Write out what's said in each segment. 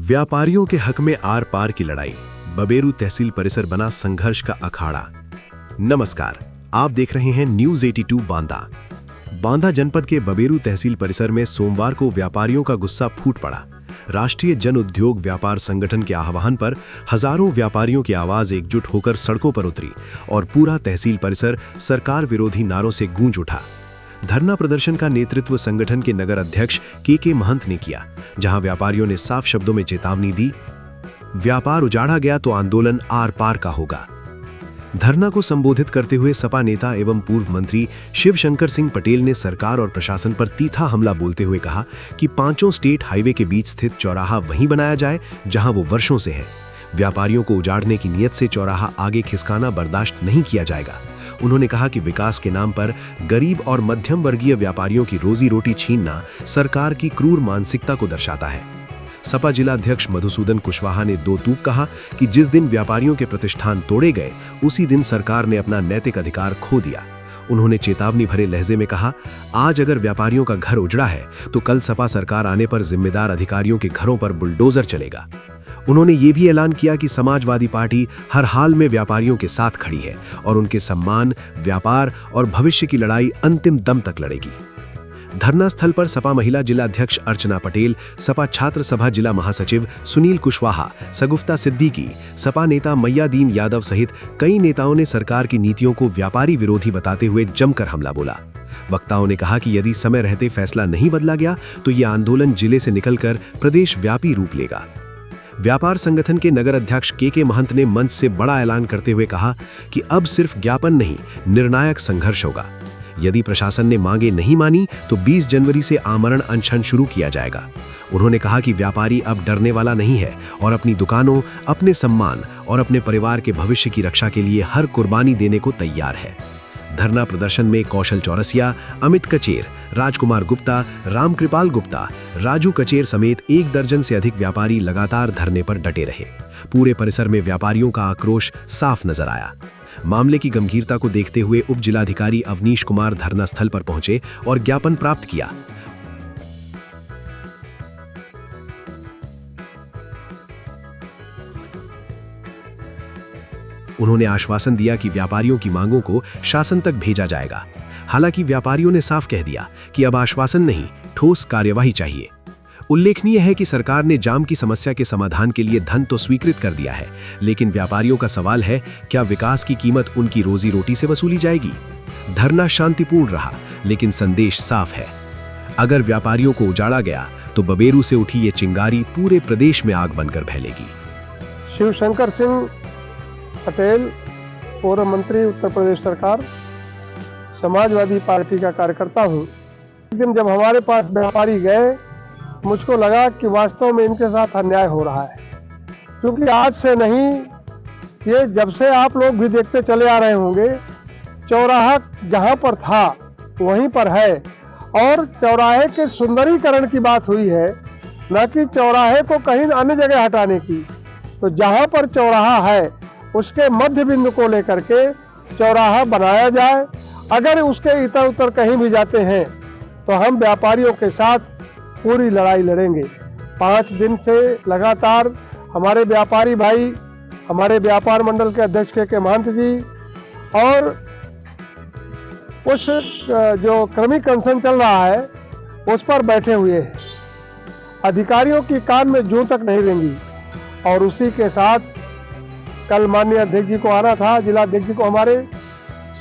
व्यापारियों के हक में आर पार की लड़ाई, बबेरू तहसील परिसर बना संघर्ष का अखाड़ा। नमस्कार, आप देख रहे हैं न्यूज 82 बांदा। बांदा जनपद के बबेरू तहसील परिसर में सोमवार को व्यापारियों का गुस्सा फूट पड़ा। राष्ट्रीय जन उद्योग व्यापार संगठन के आह्वान पर हजारों व्यापारियों की आवाज एकजुट होकर सड़कों पर उतरी और पूरा तहसील परिसर सरकार विरोधी नारों से गूंज उठा। धरना प्रदर्शन का नेतृत्व संगठन के नगर अध्यक्ष के महंत ने किया, जहां व्यापारियों ने साफ शब्दों में चेतावनी दी, व्यापार उजाड़ा गया तो आंदोलन आर पार का होगा। धरना को संबोधित करते हुए सपा नेता एवं पूर्व मंत्री शिवशंकर सिंह पटेल ने सरकार और प्रशासन पर तीखा हमला बोलते हुए कहा कि 5 स्टेट हाईवे के बीच स्थित चौराहा वहीं बनाया जाए जहां वो वर्षों से है। व्यापारियों को उजाड़ने की नीयत से चौराहा आगे खिसकाना बर्दाश्त नहीं किया जाएगा। उन्होंने कहा कि विकास के नाम पर गरीब और मध्यम वर्गीय व्यापारियों की रोजी रोटी छीनना सरकार की क्रूर मानसिकता को दर्शाता है। सपा जिला अध्यक्ष मधुसूदन कुशवाहा ने दो टूक कहा कि जिस दिन व्यापारियों के प्रतिष्ठान तोड़े गए, उसी दिन सरकार ने अपना नैतिक अधिकार खो दिया। उन्होंने चेतावनी भरे लहजे में कहा, आज अगर व्यापारियों का घर उजड़ा है तो कल सपा सरकार आने पर जिम्मेदार अधिकारियों के घरों पर बुलडोजर चलेगा। उन्होंने ये भी ऐलान किया कि समाजवादी पार्टी हर हाल में व्यापारियों के साथ खड़ी है और उनके सम्मान, व्यापार और भविष्य की लड़ाई अंतिम दम तक लड़ेगी। धरना स्थल पर सपा महिला जिला अध्यक्ष अर्चना पटेल, सपा छात्र सभा जिला महासचिव सुनील कुशवाहा, सगुफ्ता सिद्दीकी, सपा नेता मैयादीन यादव सहित कई नेताओं ने सरकार की नीतियों को व्यापारी विरोधी बताते हुए जमकर हमला बोला। वक्ताओं ने कहा कि यदि समय रहते फैसला नहीं बदला गया तो ये आंदोलन जिले से निकलकर प्रदेश व्यापी रूप लेगा। व्यापार संगठन के नगर अध्यक्ष के महंत ने मंच से बड़ा ऐलान करते हुए कहा कि अब सिर्फ ज्ञापन नहीं, निर्णायक संघर्ष होगा। यदि प्रशासन ने मांगे नहीं मानी तो 20 जनवरी से आमरण अनशन शुरू किया जाएगा। उन्होंने कहा कि व्यापारी अब डरने वाला नहीं है और अपनी दुकानों, अपने सम्मान और अपने परिवार के भविष्य की रक्षा के लिए हर कुर्बानी देने को तैयार है। धरना प्रदर्शन में कौशल चौरसिया, अमित कचेर, राजकुमार गुप्ता, रामकृपाल गुप्ता, राजू कचेर समेत 1 दर्जन से अधिक व्यापारी लगातार धरने पर डटे रहे। पूरे परिसर में व्यापारियों का आक्रोश साफ नजर आया। मामले की गंभीरता को देखते हुए उप जिलाधिकारी अवनीश कुमार धरना स्थल पर पहुंचे और ज्ञापन प्राप्त किया। उन्होंने आश्वासन दिया कि व्यापारियों की मांगों को शासन तक भेजा जाएगा। हालांकि व्यापारियों ने साफ कह दिया कि अब आश्वासन नहीं, ठोस कार्यवाही चाहिए। उल्लेखनीय है कि सरकार ने जाम की समस्या के समाधान के लिए धन तो स्वीकृत कर दिया है, लेकिन व्यापारियों का सवाल है, क्या विकास की कीमत उनकी रोजी रोटी से वसूली जाएगी? धरना शांतिपूर्ण रहा, लेकिन संदेश साफ है। अगर व्यापारियों को उजाड़ा गया तो बबेरू से उठी ये चिंगारी पूरे प्रदेश में आग बनकर फैलेगी। शिवशंकर सिंह पटेल, पूर्व मंत्री, उत्तर प्रदेश सरकार, समाजवादी पार्टी का कार्यकर्ता हूँ। एक दिन जब हमारे पास व्यापारी गए, मुझको लगा कि वास्तव में इनके साथ अन्याय हो रहा है, क्योंकि आज से नहीं, ये जब से आप लोग भी देखते चले आ रहे होंगे, चौराहा जहाँ पर था वहीं पर है और चौराहे के सुंदरीकरण की बात हुई है, न कि चौराहे को कहीं अन्य जगह हटाने की। तो जहाँ पर चौराहा है उसके मध्य बिंदु को लेकर के चौराहा बनाया जाए। अगर उसके इतर उतर कहीं भी जाते हैं तो हम व्यापारियों के साथ पूरी लड़ाई लड़ेंगे। 5 दिन से लगातार हमारे व्यापारी भाई, हमारे व्यापार मंडल के अध्यक्ष के महंत जी और उस जो क्रमिक अनशन चल रहा है उस पर बैठे हुए हैं। अधिकारियों की कान में जूं तक नहीं रेंगी। और उसी के साथ कल माननीय अध्यक्ष जी को आना था, जिला अध्यक्ष जी को हमारे,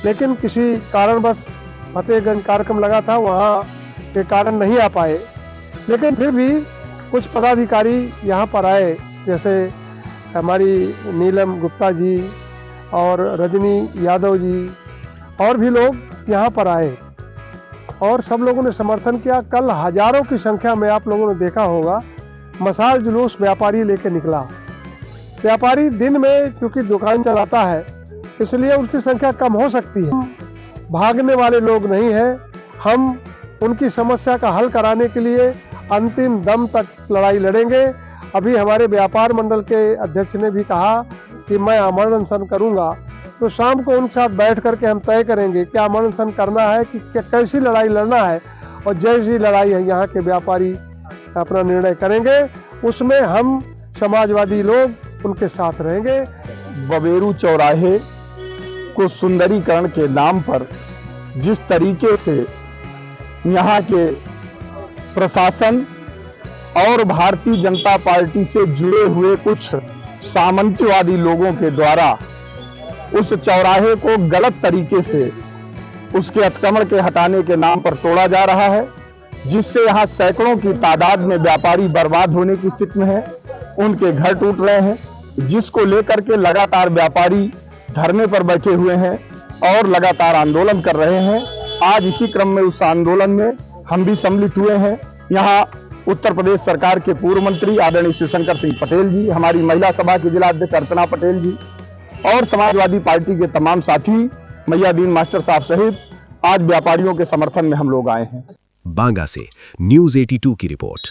लेकिन किसी कारणवश फतेहगंज कार्यक्रम लगा था, वहाँ के कारण नहीं आ पाए। लेकिन फिर भी कुछ पदाधिकारी यहाँ पर आए, जैसे हमारी नीलम गुप्ता जी और रजनी यादव जी और भी लोग यहाँ पर आए और सब लोगों ने समर्थन किया। कल हजारों की संख्या में आप लोगों ने देखा होगा, मशाल जुलूस व्यापारी लेके निकला। व्यापारी दिन में क्योंकि दुकान चलाता है इसलिए उसकी संख्या कम हो सकती है। भागने वाले लोग नहीं हैं। हम उनकी समस्या का हल कराने के लिए अंतिम दम तक लड़ाई लड़ेंगे। अभी हमारे व्यापार मंडल के अध्यक्ष ने भी कहा कि मैं आमरण अनशन करूंगा, तो शाम को उनके साथ बैठ करके हम तय करेंगे कि आमरण अनशन करना है कि कैसी लड़ाई लड़ना है, और जैसी लड़ाई है यहाँ के व्यापारी अपना निर्णय करेंगे। उसमें हम समाजवादी लोग उनके साथ रहेंगे। बबेरू चौराहे को सुंदरीकरण के नाम पर जिस तरीके से यहाँ के प्रशासन और भारतीय जनता पार्टी से जुड़े हुए कुछ सामंतवादी लोगों के द्वारा उस चौराहे को गलत तरीके से उसके अतिक्रमण के हटाने के नाम पर तोड़ा जा रहा है, जिससे यहाँ सैकड़ों की तादाद में व्यापारी बर्बाद होने की स्थिति में है, उनके घर टूट रहे हैं, जिसको लेकर के लगातार व्यापारी धरने पर बैठे हुए हैं और लगातार आंदोलन कर रहे हैं। आज इसी क्रम में उस आंदोलन में हम भी सम्मिलित हुए हैं। यहाँ उत्तर प्रदेश सरकार के पूर्व मंत्री आदरणीय शिवशंकर सिंह पटेल जी, हमारी महिला सभा की जिला अध्यक्ष अर्चना पटेल जी और समाजवादी पार्टी के तमाम साथी मैयादीन मास्टर साहब सहित आज व्यापारियों के समर्थन में हम लोग आए हैं। बांगा से न्यूज़ 82 की रिपोर्ट।